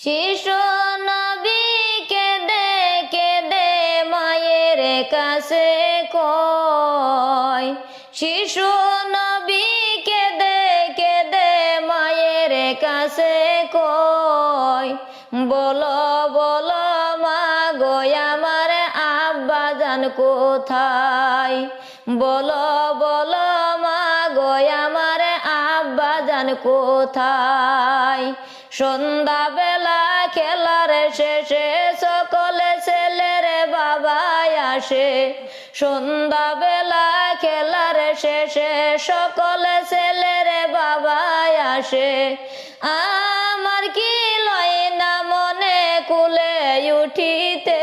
শিশু নবী কেঁদে কেঁদে মায়ের কাছে কয়, শিশু নবী কেঁদে কেঁদে মায়ের কাছে কয়, বলো বলো মা গো আমার আব্বা জান কোথায়, বলো বলো মা গো আমার আব্বা জান কোথায়। সন্ধ্যা বেলা খেলার শেষে সকলে ছেলের বাবাই আসে, সন্ধ্যা বেলা খেলার শেষে সকলে ছেলের বাবাই আসে। আমার কি লয় না মনে কুলে উঠিতে